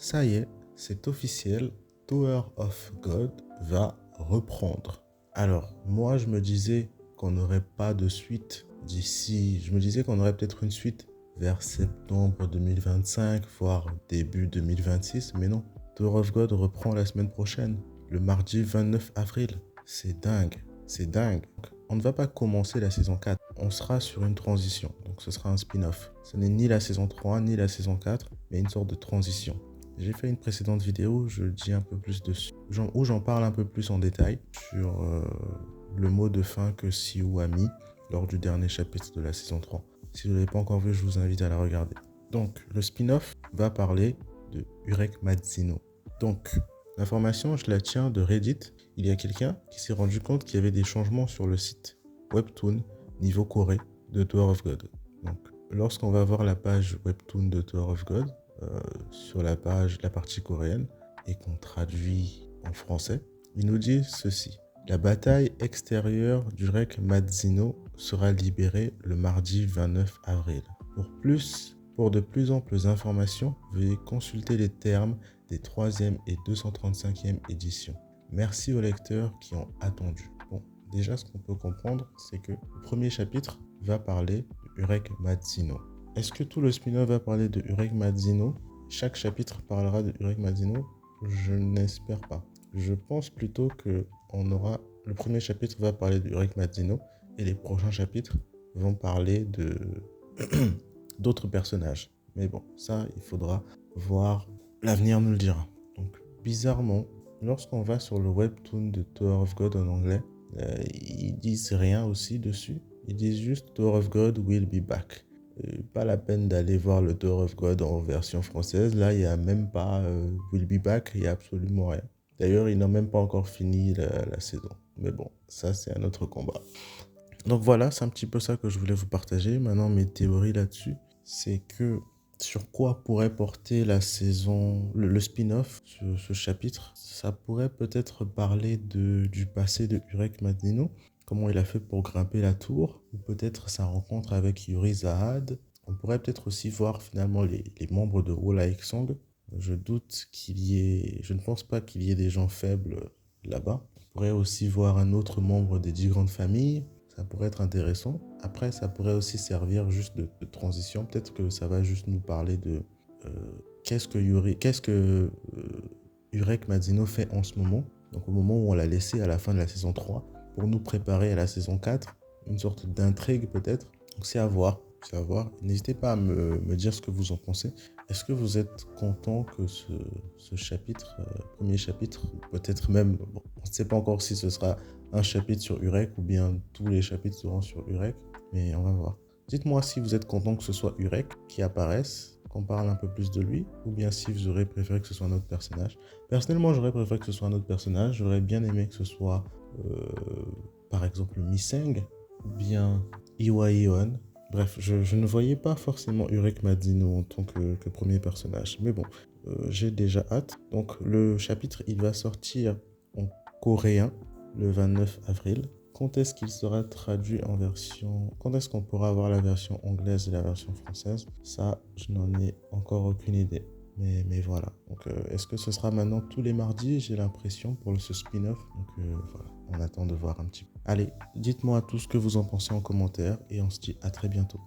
Ça y est, c'est officiel, Tower of God va reprendre. Alors, moi, je me disais qu'on n'aurait pas de suite d'ici. Je me disais qu'on aurait peut-être une suite vers septembre 2025, voire début 2026, mais non. Tower of God reprend la semaine prochaine, le mardi 29 avril. C'est dingue, c'est dingue. On ne va pas commencer la saison 4, on sera sur une transition, donc ce sera un spin-off. Ce n'est ni la saison 3 ni la saison 4, mais une sorte de transition. J'ai fait une précédente vidéo, je dis un peu plus dessus, où j'en parle un peu plus en détail sur le mot de fin que Siou a mis lors du dernier chapitre de la saison 3. Si vous ne l'avez pas encore vu, je vous invite à la regarder. Donc, le spin-off va parler de Urek Madzino. Donc, l'information, je la tiens de Reddit. Il y a quelqu'un qui s'est rendu compte qu'il y avait des changements sur le site Webtoon niveau Corée de Tower of God. Donc, lorsqu'on va voir la page Webtoon de Tower of God, sur la partie coréenne, et qu'on traduit en français, il nous dit ceci. La bataille extérieure d'Urek Madzino sera libérée le mardi 29 avril. Pour de plus amples informations, veuillez consulter les termes des 3e et 235e éditions. Merci aux lecteurs qui ont attendu. Bon, déjà ce qu'on peut comprendre, c'est que le premier chapitre va parler d'Urek Madzino. Est-ce que tout le spin-off va parler de Urek Madzino? Chaque chapitre parlera de Urek Madzino? Je n'espère pas. Je pense plutôt que le premier chapitre va parler de Urek Madzino et les prochains chapitres vont parler de d'autres personnages. Mais bon, ça, il faudra voir. L'avenir nous le dira. Donc, bizarrement, lorsqu'on va sur le webtoon de Tower of God en anglais, ils disent rien aussi dessus. Ils disent juste Tower of God will be back. Pas la peine d'aller voir le Tower of God en version française. Là, il n'y a même pas will be back, il n'y a absolument rien. D'ailleurs, ils n'ont même pas encore fini la saison. Mais bon, ça, c'est un autre combat. Donc voilà, c'est un petit peu ça que je voulais vous partager. Maintenant, mes théories là-dessus, c'est que sur quoi pourrait porter la saison, le spin-off, ce chapitre, ça pourrait peut-être parler du passé de Urek Madzino, comment il a fait pour grimper la tour, ou peut-être sa rencontre avec Yuri Zahad. On pourrait peut-être aussi voir finalement les membres de Wola Song. Je ne pense pas qu'il y ait des gens faibles là-bas. On pourrait aussi voir un autre membre des 10 grandes familles. Ça pourrait être intéressant. Après, ça pourrait aussi servir juste de transition. Peut-être que ça va juste nous parler de qu'est-ce que Urek Madzino fait en ce moment. Donc au moment où on l'a laissé à la fin de la saison 3 pour nous préparer à la saison 4. Une sorte d'intrigue peut-être. Donc c'est à voir. C'est à voir. N'hésitez pas à me dire ce que vous en pensez. Est-ce que vous êtes content que ce chapitre, premier chapitre, peut-être même, bon, on ne sait pas encore si ce sera un chapitre sur Urek ou bien tous les chapitres seront sur Urek, mais on va voir. Dites-moi si vous êtes content que ce soit Urek qui apparaisse, qu'on parle un peu plus de lui, ou bien si vous aurez préféré que ce soit un autre personnage. Personnellement, j'aurais préféré que ce soit un autre personnage. J'aurais bien aimé que ce soit, par exemple, Miseng, ou bien Iwa Yeon. Bref, je ne voyais pas forcément Urek Madzino en tant que premier personnage. Mais bon, j'ai déjà hâte. Donc le chapitre, il va sortir en coréen le 29 avril. Quand est-ce qu'il sera traduit en version... Quand est-ce qu'on pourra avoir la version anglaise et la version française? Ça, je n'en ai encore aucune idée. Mais voilà. Donc, est-ce que ce sera maintenant tous les mardis? J'ai l'impression pour ce spin-off. Donc voilà, on attend de voir un petit peu. Allez, dites-moi tout ce que vous en pensez en commentaire et on se dit à très bientôt.